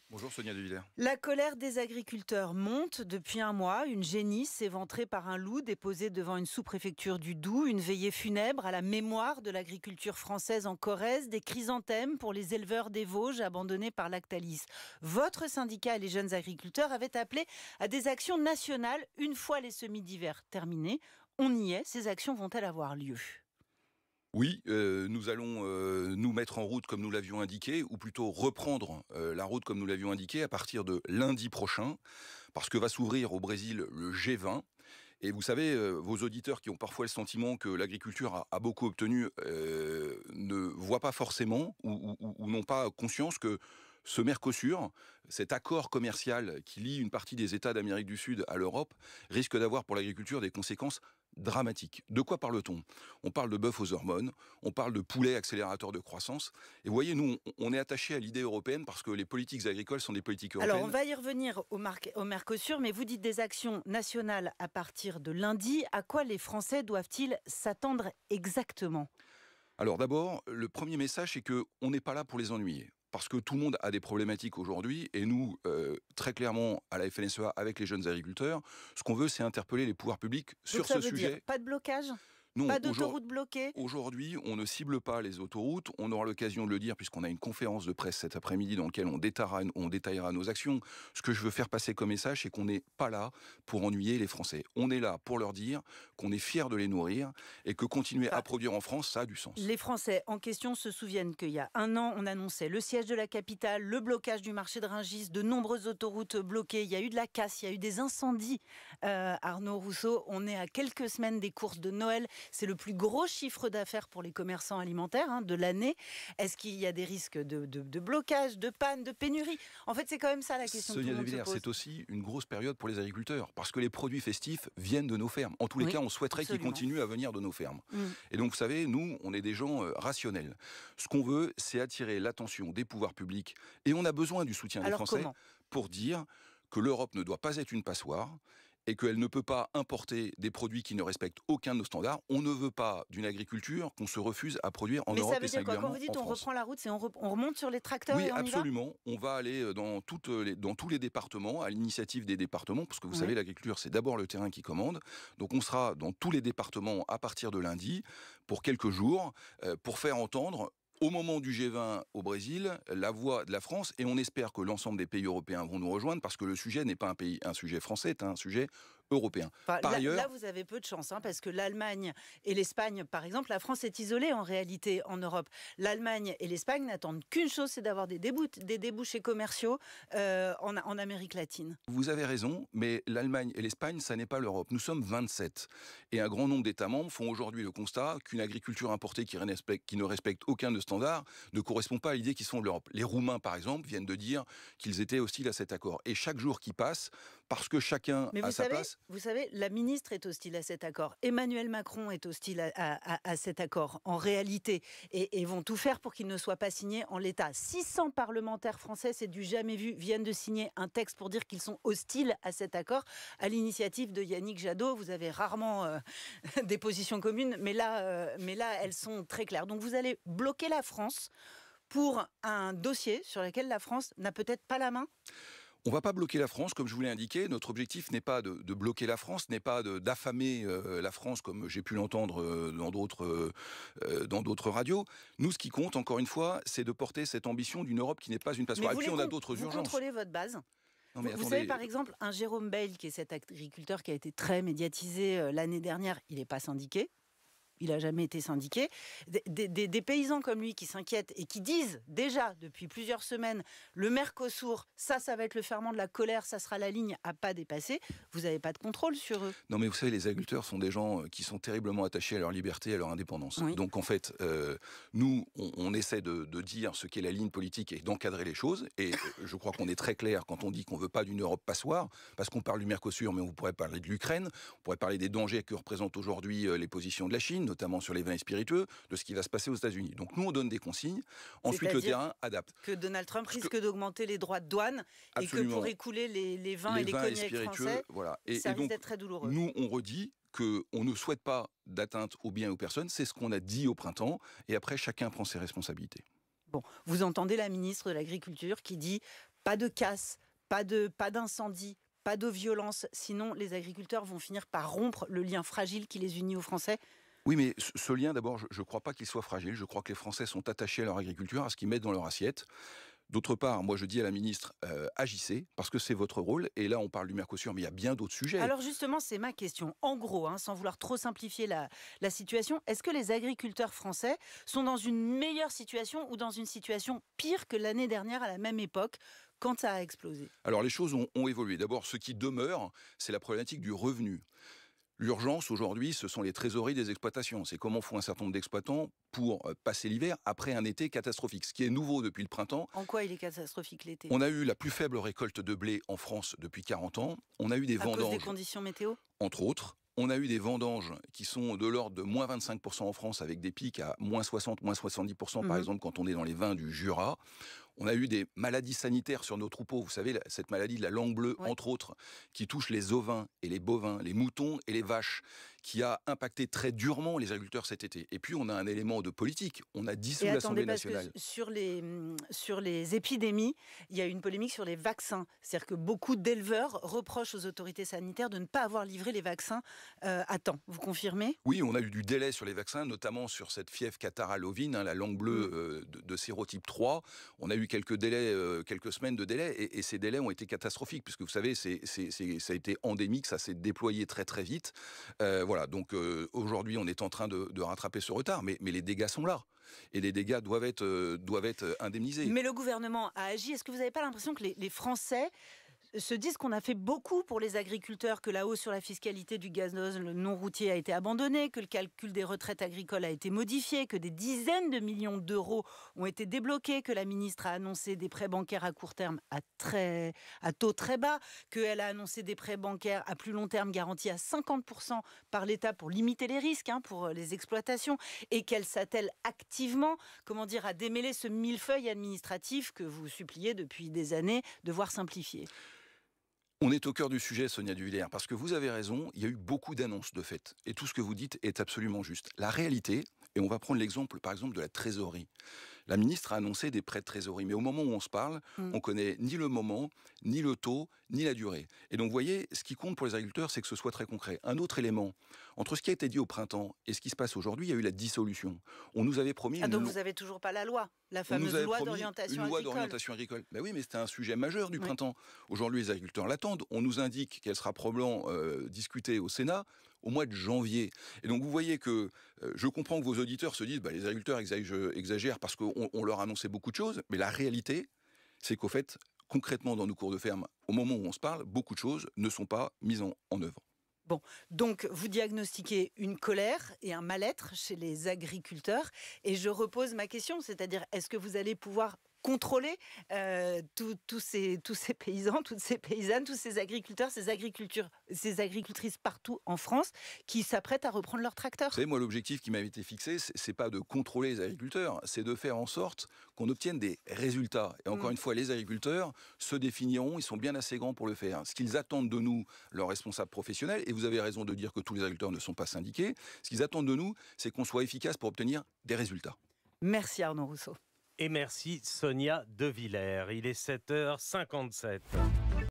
Bonjour Sonia De Villers. La colère des agriculteurs monte depuis un mois. Une génisse éventrée par un loup déposé devant une sous-préfecture du Doubs. Une veillée funèbre à la mémoire de l'agriculture française en Corrèze. Des chrysanthèmes pour les éleveurs des Vosges abandonnés par Lactalis. Votre syndicat et les jeunes agriculteurs avaient appelé à des actions nationales une fois les semis d'hiver terminés. On y est. Ces actions vont-elles avoir lieu ? Oui, nous allons nous mettre en route comme nous l'avions indiqué, ou plutôt reprendre la route comme nous l'avions indiqué à partir de lundi prochain, parce que va s'ouvrir au Brésil le G20. Et vous savez, vos auditeurs qui ont parfois le sentiment que l'agriculture a beaucoup obtenu ne voient pas forcément ou n'ont pas conscience que ce Mercosur, cet accord commercial qui lie une partie des États d'Amérique du Sud à l'Europe, risque d'avoir pour l'agriculture des conséquences dramatiques. De quoi parle-t-on ? On parle de bœuf aux hormones, on parle de poulet accélérateur de croissance. Et vous voyez, nous, on est attachés à l'idée européenne parce que les politiques agricoles sont des politiques européennes. Alors, on va y revenir au Mercosur, mais vous dites des actions nationales à partir de lundi. À quoi les Français doivent-ils s'attendre exactement ? Alors d'abord, le premier message, c'est qu'on n'est pas là pour les ennuyer. Parce que tout le monde a des problématiques aujourd'hui, et nous, très clairement, à la FNSEA, avec les jeunes agriculteurs, ce qu'on veut, c'est interpeller les pouvoirs publics sur ce sujet. Ça veut dire pas de blocage ? Non, pas d'autoroute bloquée ? Aujourd'hui, on ne cible pas les autoroutes. On aura l'occasion de le dire puisqu'on a une conférence de presse cet après-midi dans laquelle on détaillera nos actions. Ce que je veux faire passer comme message, c'est qu'on n'est pas là pour ennuyer les Français. On est là pour leur dire qu'on est fiers de les nourrir et que continuer à produire en France, ça a du sens. Les Français en question se souviennent qu'il y a un an, on annonçait le siège de la capitale, le blocage du marché de Rungis, de nombreuses autoroutes bloquées. Il y a eu de la casse, il y a eu des incendies. Arnaud Rousseau, on est à quelques semaines des courses de Noël. C'est le plus gros chiffre d'affaires pour les commerçants alimentaires de l'année. Est-ce qu'il y a des risques de blocage, de panne, de pénurie ? En fait, c'est quand même ça la question que tout le monde se pose. C'est aussi une grosse période pour les agriculteurs, parce que les produits festifs viennent de nos fermes. En tous les cas, on souhaiterait qu'ils continuent à venir de nos fermes. Et donc, vous savez, nous, on est des gens rationnels. Ce qu'on veut, c'est attirer l'attention des pouvoirs publics, et on a besoin du soutien des Français pour dire que l'Europe ne doit pas être une passoire, et qu'elle ne peut pas importer des produits qui ne respectent aucun de nos standards. On ne veut pas d'une agriculture qu'on se refuse à produire en Europe et singulièrement en France. Mais ça veut dire quoi ? Quand vous dites on reprend la route, c'est on remonte sur les tracteurs et on y va ? Oui, absolument. On va aller dans tous les départements, à l'initiative des départements, parce que vous savez, l'agriculture, c'est d'abord le terrain qui commande. Donc on sera dans tous les départements à partir de lundi, pour quelques jours, pour faire entendre au moment du G20 au Brésil, la voix de la France, et on espère que l'ensemble des pays européens vont nous rejoindre, parce que le sujet n'est pas un sujet français, c'est un sujet européen. Par ailleurs, là, vous avez peu de chance, parce que l'Allemagne et l'Espagne, par exemple, la France est isolée en réalité en Europe. L'Allemagne et l'Espagne n'attendent qu'une chose, c'est d'avoir des débouchés commerciaux en Amérique latine. Vous avez raison, mais l'Allemagne et l'Espagne, ça n'est pas l'Europe. Nous sommes 27. Et un grand nombre d'États membres font aujourd'hui le constat qu'une agriculture importée qui ne respecte aucun de standards ne correspond pas à l'idée qu'ils sont de l'Europe. Les Roumains, par exemple, viennent de dire qu'ils étaient hostiles à cet accord. Et chaque jour qui passe, parce que chacun a sa place... Vous savez, la ministre est hostile à cet accord. Emmanuel Macron est hostile à cet accord, en réalité. Et vont tout faire pour qu'il ne soit pas signé en l'état. 600 parlementaires français, c'est du jamais vu, viennent de signer un texte pour dire qu'ils sont hostiles à cet accord, à l'initiative de Yannick Jadot. Vous avez rarement des positions communes, mais là, elles sont très claires. Donc vous allez bloquer la France pour un dossier sur lequel la France n'a peut-être pas la main ? On ne va pas bloquer la France, comme je vous l'ai indiqué. Notre objectif n'est pas de bloquer la France, n'est pas d'affamer la France, comme j'ai pu l'entendre dans d'autres radios. Nous, ce qui compte, encore une fois, c'est de porter cette ambition d'une Europe qui n'est pas une passoire. Et puis, on a d'autres urgences. Vous contrôlez votre base ? Vous savez, par exemple, un Jérôme Bail, qui est cet agriculteur qui a été très médiatisé l'année dernière, il n'est pas syndiqué. Il n'a jamais été syndiqué. Des paysans comme lui qui s'inquiètent et qui disent déjà depuis plusieurs semaines le Mercosur, ça va être le ferment de la colère, ça sera la ligne à pas dépasser. Vous n'avez pas de contrôle sur eux. Non, mais vous savez, les agriculteurs sont des gens qui sont terriblement attachés à leur liberté et à leur indépendance. Oui. Donc en fait, nous, on essaie de dire ce qu'est la ligne politique et d'encadrer les choses. Et je crois qu'on est très clair quand on dit qu'on ne veut pas d'une Europe passoire, parce qu'on parle du Mercosur, mais on pourrait parler de l'Ukraine, on pourrait parler des dangers que représentent aujourd'hui les positions de la Chine, notamment sur les vins et spiritueux, de ce qui va se passer aux États-Unis. Donc nous, on donne des consignes. Ensuite, le terrain adapte. Que Donald Trump risque d'augmenter les droits de douane et que pour écouler les vins et les cognacs français, voilà. Ça risque d'être très douloureux. Nous, on redit qu'on ne souhaite pas d'atteinte aux biens et aux personnes. C'est ce qu'on a dit au printemps. Et après, chacun prend ses responsabilités. Bon, vous entendez la ministre de l'Agriculture qui dit pas de casse, pas d'incendie, pas de violence, sinon les agriculteurs vont finir par rompre le lien fragile qui les unit aux Français. Oui, mais ce lien, d'abord, je ne crois pas qu'il soit fragile. Je crois que les Français sont attachés à leur agriculture, à ce qu'ils mettent dans leur assiette. D'autre part, moi je dis à la ministre, agissez, parce que c'est votre rôle. Et là, on parle du Mercosur, mais il y a bien d'autres sujets. Alors justement, c'est ma question. En gros, sans vouloir trop simplifier la situation, est-ce que les agriculteurs français sont dans une meilleure situation ou dans une situation pire que l'année dernière à la même époque, quand ça a explosé? Alors les choses ont évolué. D'abord, ce qui demeure, c'est la problématique du revenu. L'urgence aujourd'hui, ce sont les trésoreries des exploitations. C'est comment font un certain nombre d'exploitants pour passer l'hiver après un été catastrophique. Ce qui est nouveau depuis le printemps. En quoi il est catastrophique l'été? On a eu la plus faible récolte de blé en France depuis 40 ans. On a eu des vendanges. À cause des conditions météo? Entre autres. On a eu des vendanges qui sont de l'ordre de moins 25% en France, avec des pics à moins 60, moins 70%, par exemple, quand on est dans les vins du Jura. On a eu des maladies sanitaires sur nos troupeaux. Vous savez, cette maladie de la langue bleue, entre autres, qui touche les ovins et les bovins, les moutons et les vaches, qui a impacté très durement les agriculteurs cet été. Et puis, on a un élément de politique. On a dissous l'Assemblée nationale. Sur les épidémies, il y a une polémique sur les vaccins. C'est-à-dire que beaucoup d'éleveurs reprochent aux autorités sanitaires de ne pas avoir livré les vaccins à temps. Vous confirmez? Oui, on a eu du délai sur les vaccins, notamment sur cette fièvre catarrhale ovine, la langue bleue de sérotype 3. On a eu quelques délais, quelques semaines de délai, et ces délais ont été catastrophiques, puisque vous savez, ça a été endémique, ça s'est déployé très très vite. Voilà, donc aujourd'hui, on est en train de rattraper ce retard, mais les dégâts sont là. Et les dégâts doivent être indemnisés. Mais le gouvernement a agi. Est-ce que vous n'avez pas l'impression que les Français se disent qu'on a fait beaucoup pour les agriculteurs, que la hausse sur la fiscalité du gazole non routier a été abandonnée, que le calcul des retraites agricoles a été modifié, que des dizaines de millions d'euros ont été débloqués, que la ministre a annoncé des prêts bancaires à court terme à taux très bas, qu'elle a annoncé des prêts bancaires à plus long terme garantis à 50% par l'État pour limiter les risques pour les exploitations, et qu'elle s'attelle activement, à démêler ce millefeuille administratif que vous suppliez depuis des années de voir simplifier? On est au cœur du sujet, Sonia Duvillers, parce que vous avez raison, il y a eu beaucoup d'annonces de fait. Et tout ce que vous dites est absolument juste. La réalité, et on va prendre l'exemple, par exemple, de la trésorerie. La ministre a annoncé des prêts de trésorerie, mais au moment où on se parle, on connaît ni le moment, ni le taux, ni la durée. Et donc, vous voyez, ce qui compte pour les agriculteurs, c'est que ce soit très concret. Un autre élément, entre ce qui a été dit au printemps et ce qui se passe aujourd'hui, il y a eu la dissolution. On nous avait promis... donc vous n'avez toujours pas la loi, la fameuse loi d'orientation agricole. Une loi d'orientation agricole. Ben oui, mais c'était un sujet majeur du printemps. Aujourd'hui, les agriculteurs l'attendent. On nous indique qu'elle sera probablement discutée au Sénat au mois de janvier. Et donc vous voyez que je comprends que vos auditeurs se disent les agriculteurs exagèrent parce qu'on leur a annoncé beaucoup de choses, mais la réalité, c'est qu'au fait, concrètement dans nos cours de ferme, au moment où on se parle, beaucoup de choses ne sont pas mises en œuvre. Bon, donc vous diagnostiquez une colère et un mal-être chez les agriculteurs, et je repose ma question, c'est-à-dire est-ce que vous allez pouvoir contrôler tous ces paysans, toutes ces paysannes, tous ces agriculteurs, ces agricultrices partout en France qui s'apprêtent à reprendre leur tracteur? Vous savez, moi, l'objectif qui m'avait été fixé, c'est pas de contrôler les agriculteurs, c'est de faire en sorte qu'on obtienne des résultats. Et encore une fois, les agriculteurs se définiront, ils sont bien assez grands pour le faire. Ce qu'ils attendent de nous, leurs responsables professionnels, et vous avez raison de dire que tous les agriculteurs ne sont pas syndiqués, ce qu'ils attendent de nous, c'est qu'on soit efficace pour obtenir des résultats. Merci Arnaud Rousseau. Et merci Sonia Duvillers. Il est 7h57.